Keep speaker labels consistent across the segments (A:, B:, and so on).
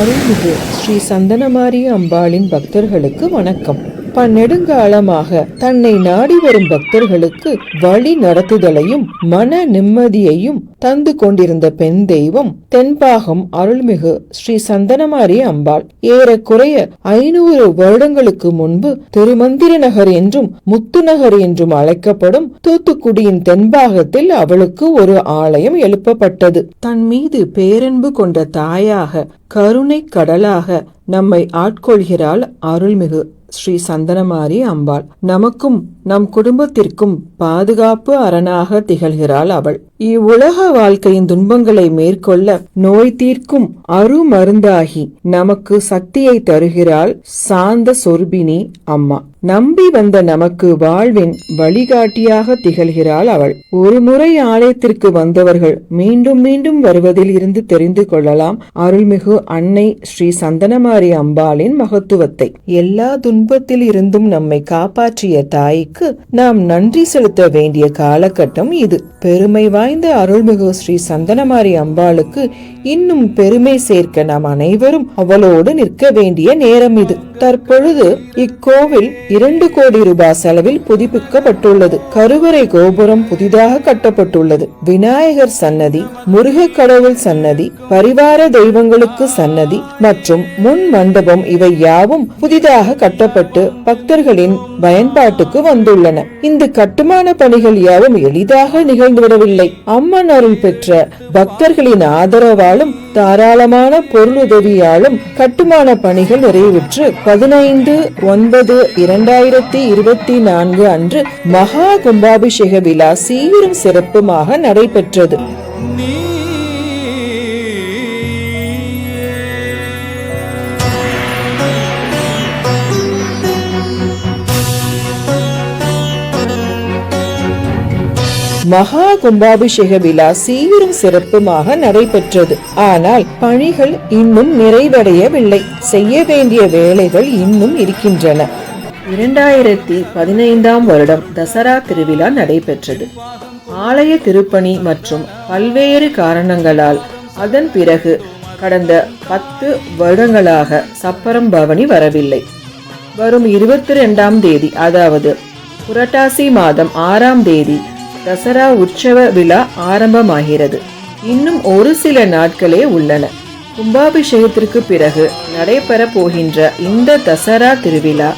A: அருள்மிகு ஸ்ரீ சந்தனமாரி அம்பாளின் பக்தர்களுக்கு வணக்கம். பன்னெடுங்காலமாக தன்னை நாடி வரும் பக்தர்களுக்கு வழி நடத்துதலையும் மன நிம்மதியையும் தந்து கொண்டிருந்த பெண் தெய்வம் தென்பாகம் அருள்மிகு ஸ்ரீ சந்தனமாரி அம்பாள். ஏறக்குறைய 500 வருடங்களுக்கு முன்பு திருமந்திர நகர் என்றும் முத்துநகர் என்றும் அழைக்கப்படும் தூத்துக்குடியின் தென்பாகத்தில் அவளுக்கு ஒரு ஆலயம் எழுப்பப்பட்டது. தன் மீது பேரன்பு கொண்ட தாயாக, கருணை கடலாக நம்மை ஆட்கொள்கிறாள் அருள்மிகு ஸ்ரீ சந்தனமாரி அம்பாள். நமக்கும் நம் குடும்பத்திற்கும் பாதுகாப்பு அரணாக திகழ்கிறாள் அவள். இவ்வுலக வாழ்க்கையின் துன்பங்களை மேற்கொள்ள நோய் தீர்க்கும் அருமருந்தாகி நமக்கு சக்தியை தருகிறாள் சாந்த சொர்பினி அம்மா. நம்பி வந்த நமக்கு வாழ்வின் வழிகாட்டியாக திகழ்கிறாள் அவள். ஒரு முறை ஆலயத்திற்கு வந்தவர்கள் மீண்டும் மீண்டும் வருவதில் இருந்து தெரிந்து கொள்ளலாம் அருள்மிகு அன்னை ஸ்ரீ சந்தனமாரி அம்பாளின் மகத்துவத்தை. எல்லா துன்பத்தில் இருந்தும் நம்மை காப்பாற்றிய தாய்க்கு நாம் நன்றி செலுத்த வேண்டிய காலகட்டம் இது. பெருமை வாய்ந்த அருள்மிகு ஸ்ரீ சந்தனமாரி அம்பாளுக்கு இன்னும் பெருமை சேர்க்க நாம் அனைவரும் அவளோடு நிற்க வேண்டிய நேரம் இது. தற்பொழுது இக்கோவில் 2 கோடி ரூபாய் செலவில் புதுப்பிக்கப்பட்டுள்ளது. கருவறை கோபுரம் புதிதாக கட்டப்பட்டுள்ளது. விநாயகர் சன்னதி, முருக கடவுள் சன்னதி, பரிவார தெய்வங்களுக்கு சன்னதி மற்றும் முன் மண்டபம் இவை யாவும் புதிதாக கட்டப்பட்டு பக்தர்களின் பயன்பாட்டுக்கு வந்துள்ளன. இந்த கட்டுமான பணிகள் யாவும் எளிதாக நிகழ்ந்துவிடவில்லை. அம்மன் அருள் பெற்ற பக்தர்களின் ஆதரவாலும் தாராளமான பொருளுதவியாலும் கட்டுமான பணிகள் நிறைவுற்று 15/9/2024 அன்று மகா கும்பாபிஷேக விழா சீரும் சிறப்புமாக நடைபெற்றது. மகா கும்பாபிஷேக விழா சீரும் சிறப்புமாக நடைபெற்றது. ஆனால் பணிகள் இன்னும் நிறைவடையவில்லை. செய்ய வேண்டிய வேலைகள் இன்னும் இருக்கின்றன. 2015ஆம் வருடம் தசரா திருவிழா நடைபெற்றது. ஆலய திருப்பணி மற்றும் பல்வேறு காரணங்களால் அதன் பிறகு கடந்த 10 வருடங்களாக சப்பரம் பவனி வரவில்லை. வரும் 22ஆம் தேதி, அதாவது புரட்டாசி மாதம் 6ஆம் தேதி தசரா உற்சவ விழா ஆரம்பமாகிறது. இன்னும் ஒரு சில நாட்களே உள்ளன. கும்பாபிஷேகத்திற்கு பிறகு நடைபெற போகின்ற இந்த தசரா திருவிழா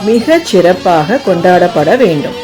A: மிக சிறப்பாக கொண்டாடப்பட வேண்டும்.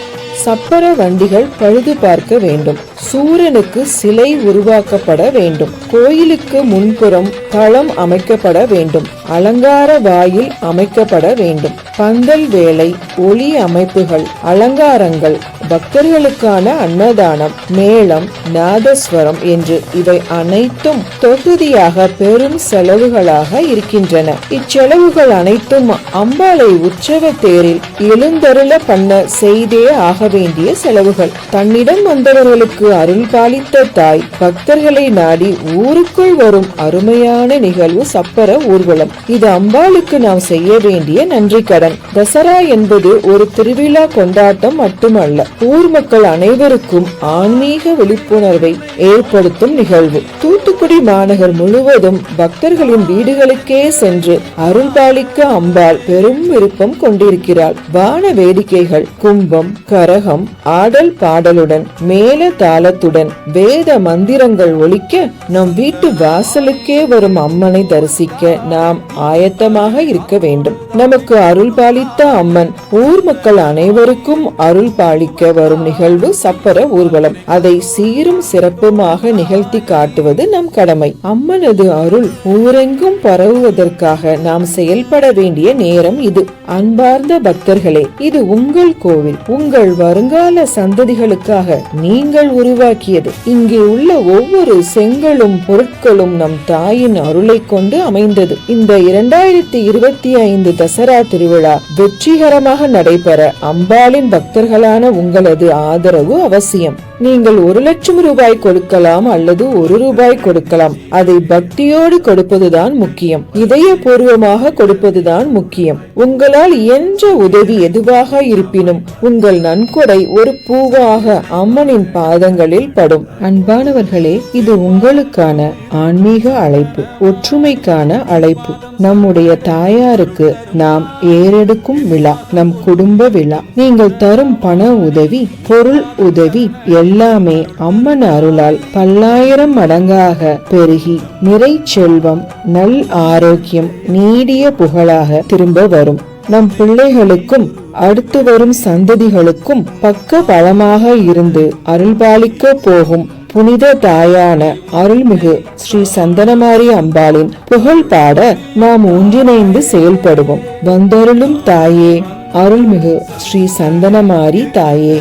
A: சப்பர வண்டிகள் பழுது பார்க்க வேண்டும். சூரனுக்கு சிலை உருவாக்கப்பட வேண்டும். கோயிலுக்கு முன்புறம் தளம் அமைக்கப்பட வேண்டும். அலங்கார வாயில் அமைக்கப்பட வேண்டும். பந்தல் வேலை, ஒளி அமைப்புகள், அலங்காரங்கள், பக்தர்களுக்கான அன்னதானம், மேளம், நாதஸ்வரம் என்று இவை அனைத்தும் தொகுதியாக பெரும் செலவுகளாக இருக்கின்றன. இச்செலவுகள் அனைத்தும் அம்பாளை உற்சவ தேரில் எழுந்தருள பண்ண செய்தே ஆக வேண்டிய செலவுகள். தன்னிடம் வந்தவர்களுக்கு அருள் பாலித்த தாய் பக்தர்களை நாடி ஊருக்குள் வரும் அருமையான நிகழ்வு சப்பர ஊர்வலம். இது அம்பாளுக்கு நாம் செய்ய வேண்டிய நன்றி கடன். தசரா என்பது ஒரு திருவிழா கொண்டாட்டம் மட்டுமல்ல, ஊர் மக்கள் அனைவருக்கும் ஆன்மீக விழிப்புணர்வை ஏற்படுத்தும் நிகழ்வு. தூத்துக்குடி மாநகர் முழுவதும் பக்தர்களின் வீடுகளுக்கே சென்று அருள் பாலிக்க அம்பாள் பெரும் விருப்பம் கொண்டிருக்கிறாள். வான வேடிக்கைகள், கும்பம், கரகம், ஆடல் பாடலுடன் மேல தாளத்துடன் வேத மந்திரங்கள் ஒலிக்க நம் வீட்டு வாசலுக்கே வரும் அம்மனை தரிசிக்க நாம் ஆயத்தமாக இருக்க வேண்டும். நமக்கு அருள் பாலித்த அம்மன் ஊர் மக்கள் அனைவருக்கும் அருள் பாலிக்க வரும் நிகழ்வு சப்பர ஊர்வலம். அதை சீரும் சிறப்புமாக நிகழ்த்தி காட்டுவது நம் கடமை. அம்மனது அருள் ஊரெங்கும் பரவுவதற்காக நாம் செயல்பட வேண்டிய நேரம் இது. அன்பார்ந்த பக்தர்களே, இது உங்கள் கோவில், உங்கள் வருங்கால சந்ததிகளுக்காக நீங்கள் உருவாக்கியது. இங்கே உள்ள ஒவ்வொரு செங்கலும் பொருட்களும் நம் தாயின் அருளை கொண்டு அமைந்தது. இந்த 2025 தசரா திருவிழா வெற்றிகரமாக நடைபெற அம்பாளின் பக்தர்களான உங்கள் உங்களது ஆதரவு அவசியம். நீங்கள் 1,00,000 ரூபாய் கொடுக்கலாம் அல்லது 1 ரூபாய் கொடுக்கலாம். அதை பக்தியோடு கொடுப்பதுதான் முக்கியம். இதயபூர்வமாக கொடுப்பதுதான் முக்கியம். உங்களால் இயன்ற உதவி எதுவாக இருப்பினும் உங்கள் நன்கொடை ஒரு பூவாக அம்மனின் பாதங்களில் படும். அன்பானவர்களே, இது உங்களுக்கான ஆன்மீக அழைப்பு, ஒற்றுமைக்கான அழைப்பு. நம்முடைய தாயாருக்கு நாம் ஏறெடுக்கும் விழா, நம் குடும்ப விழா. நீங்கள் தரும் பண உதவி, பொருள் உதவி எல்லாமே அம்மன் அருளால் 1000 மடங்காக பெருகி நிறை செல்வம், நல் ஆரோக்கியம், நீடிய புகழாக திரும்ப வரும். நம் பிள்ளைகளுக்கும் அடுத்து வரும் சந்ததிகளுக்கும் பக்க பலமாக இருந்து அருள்பாலிக்க போகும் புனித தாயான அருள்மிகு ஸ்ரீ சந்தனமாரி அம்பாளின் புகழ் பாட நாம் ஒன்றிணைந்து செயல்படுவோம். வந்தருளும் தாயே, அருள்மிகு ஸ்ரீ சந்தனமாரி தாயே.